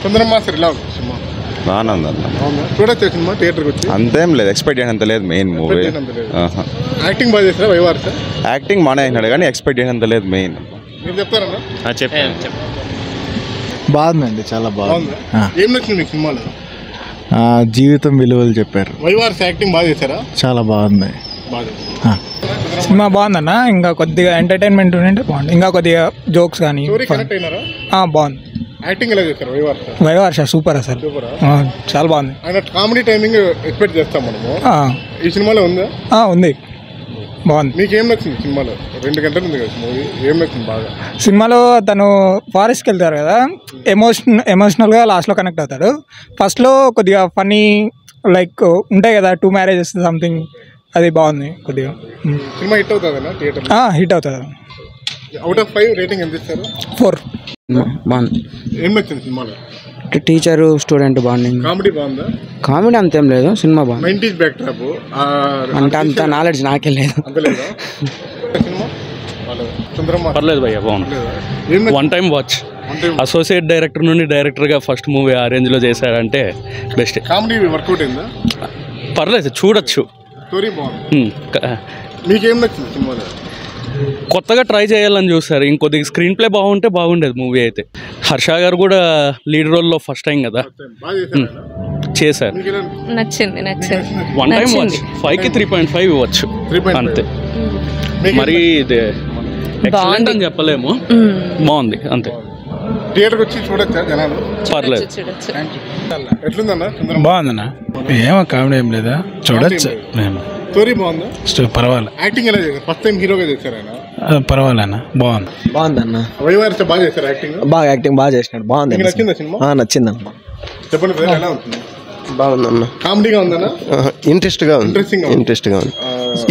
సుందరం master ఇలా ఉంది cinema బాగానే ఉంది అన్న. చూడొచ్చా సినిమా థియేటర్కి వచ్చి? అంతేం లేదు, ఎక్స్పెక్ట్ చేసినంత లేదు మెయిన్ మూవీ. యాక్టింగ్ బాగా చేస్తారా వైవార్ సార్? యాక్టింగ్ బాగానే అయినాడు కానీ ఎక్స్పెక్ట్ చేసినంత లేదు మెయిన్. మీరు చెప్తారన్నా? చెప్పాను. బాగుందండి, చాలా బాగుంది. ఏం నచ్చింది మీకు సినిమాలో? జీవితం విలువలు చెప్పారు. వైవార్స్ యాక్టింగ్ బాగా చేశారా? చాలా బాగుంది. సినిమా బాగుందన్న. ఇంకా కొద్దిగా ఎంటర్టైన్మెంట్ ఉంటే బాగుంది. ఇంకా కొద్దిగా జోక్స్ కానీ బాగుంది. యాక్టింగ్ ఎలా చేశారు వైవార్స్? వైవార్ష సూపర్ అసలు, చాలా బాగుంది. ఆయన కామెడీ టైమింగ్ ఎక్స్పెక్ట్ చేస్తాం మనము. ఈ సినిమాలో ఉందా? ఉంది, బాగుంది. మీకేం నచ్చింది సినిమాలో? 2 గంటలు ఉంది కదా మూవీ, ఏం నచ్చింది బాగా? సినిమాలో తను ఫారెస్ట్కి వెళ్తారు కదా, ఎమోషనల్గా లాస్ట్లో కనెక్ట్ అవుతాడు. ఫస్ట్లో కొద్దిగా ఫన్నీ లైక్ ఉంటాయి కదా, 2 మ్యారేజెస్ సంథింగ్, అది బాగుంది కొద్దిగా. సినిమా హిట్ అవుతుందన్నా థియేటర్? హిట్ అవుతుంది. అవుట్ ఆఫ్ 5 రేటింగ్ ఎంత ఇస్తారు? 4. బాగుంది. ఏం నచ్చింది సినిమాలో? Teacher student bonding. కామెడీ బాగుందా? కామెడీ అంతేం లేదు, సినిమా బాగుంది. 90s బ్యాక్ డ్రాప్ అంటే అంత నాలెడ్జ్ నాకే లేదు. పర్లేదు భయ్య, బాగుంది. 1 టైం వాచ్. అసోసియేట్ డైరెక్టర్ నుండి డైరెక్టర్గా ఫస్ట్ మూవీ ఆ రేంజ్లో చేశాడంటే బెస్ట్. కామెడీ వర్కౌట్ అయిందా? పర్లేదు, చూడొచ్చు. స్టోరీ బాగుంది. మీకేం నచ్చింది సినిమాలో? కొత్తగా ట్రై చేయాలని చూస్తారు. ఇంకొద్దిగా స్క్రీన్ ప్లే బాగుంటే బాగుండేది మూవీ అయితే. హర్ష గారు కూడా లీడ్ రోల్లో ఫస్ట్ టైం కదా చేశారు. నచ్చింది. 1 టైం వాచ్. 5కి 3.5 ఇవ్వచ్చు అంతే. మరి ఇది ఎక్సలెంట్ అని చెప్పలేము, బాగుంది అంతే. థియేటర్కి వచ్చి చూడొచ్చా జనాలు? పర్లేదు. ఎట్లుందన్నా? బాగుందన్న. ఏమో కామెడీ ఏం లేదా, చూడొచ్చు. స్టోరీ బాగుందా? పర్వాలేదు. యాక్టింగ్ ఎలా చేశారు? ఫస్ట్ టైం హీరోగా చేశారు ఆయన. పర్వాలేనా, బాగుంది. బాగుందన్న. వైవార్స్ బాగా చేశారు యాక్టింగ్. బాగా యాక్టింగ్ బాగా చేసినాడు, బాగుంది. నచ్చిందా సినిమా? నచ్చిందన్న. చెప్పండి బ్రదర్, ఎలా ఉంటుంది? బాగుందన్న. కామెడీగా ఉందన్నా? ఇంట్రెస్ట్గా ఉంది.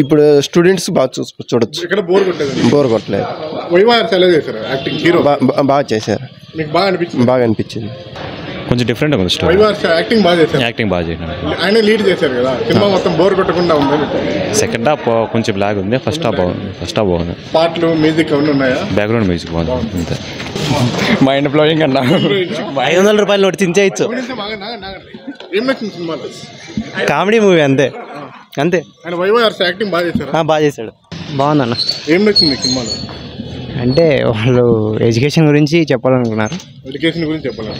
ఇప్పుడు స్టూడెంట్స్ బాగా చూడొచ్చు. ఇక్కడ బోర్ కొట్టలేదు? బోర్ కొట్టలేదు. వైవార్స్ ఎలా చేశారు యాక్టింగ్? హీరో బాగా చేశారు. మీకు బాగా అనిపించింది? బాగా అనిపించింది. కొంచెం డిఫరెంట్ ఉంది స్టోరీ. వైవార్స్ యాక్టింగ్ బాగా చేశారు. యాక్టింగ్ బాగా చేశాడు. ఆయన లీడ్ చేశారు కదా, సినిమా మొత్తం బోర్ కొట్టకుండా ఉంది. సెకండ్ హాఫ్ కొంచెం బ్లాగ్ ఉంది, ఫస్ట్ హాఫ్ బాగుంది. పాటలు మ్యూజిక్ అవన్నీ ఉన్నాయా? బ్యాక్గ్రౌండ్ మ్యూజిక్ బాగుంది అంతే. మైండ్ బ్లోయింగ్ అన్న. 500 రూపాయలు నోటి చించేయచ్చు. ఏం నచ్చింది సినిమాలో? కామెడీ మూవీ అంతే. ఆయన వైవార్స్ యాక్టింగ్ బాగా చేశారు. బాగా చేశాడు, బాగుందన్న. ఏం నచ్చింది సినిమాలో? అంటే వాళ్ళు ఎడ్యుకేషన్ గురించి చెప్పాలనుకున్నారు. ఎడ్యుకేషన్ గురించి చెప్పాలి.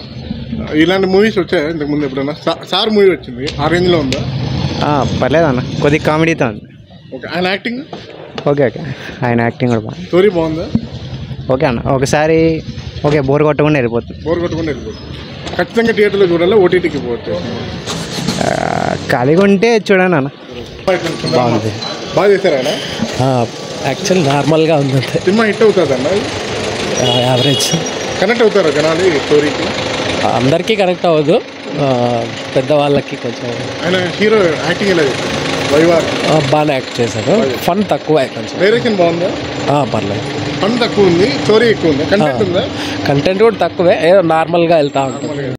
ఇలాంటి మూవీస్ వచ్చాయా ఇంతకుముందు ఎప్పుడన్నా? సార్ మూవీ వచ్చింది, ఆ రేంజ్లో ఉందా? పర్లేదన్న, కొద్దిగా కామెడీతో ఉంది. ఓకే. ఆయన యాక్టింగ్ ఓకే. ఆయన యాక్టింగ్ కూడా బాగుంది. స్టోరీ బాగుందా? ఓకే అన్న, ఒకసారి బోర్ కొట్టకుండా వెళ్ళిపోతుంది. ఖచ్చితంగా థియేటర్లో చూడాలా, ఓటీటీకి పోవచ్చు? ఖాళీగా ఉంటే చూడండి అన్న. బాగుంది. బాగా చేశారు ఆయన. యాక్చువల్ నార్మల్గా ఉంది అంతే. సినిమా హిట్ అవుతుంది అన్న? యావరేజ్. కనెక్ట్ అవుతారా జనాలు ఈ స్టోరీకి? అందరికీ కనెక్ట్ అవ్వదు, పెద్దవాళ్ళకి కొంచెం. ఆయన హీరో యాక్టింగ్ ఎలా చేశారు? వైవార్ బాగానే యాక్ట్ చేశారు. ఫన్ తక్కువ కొంచెం. డైరెక్షన్ బాగుందా? పర్లేదు. ఫన్ తక్కువ ఉంది, స్టోరీ ఎక్కువ ఉంది. కంటెంట్ ఉందా? కంటెంట్ కూడా తక్కువే, ఏదో నార్మల్గా వెళ్తా ఉంటుంది.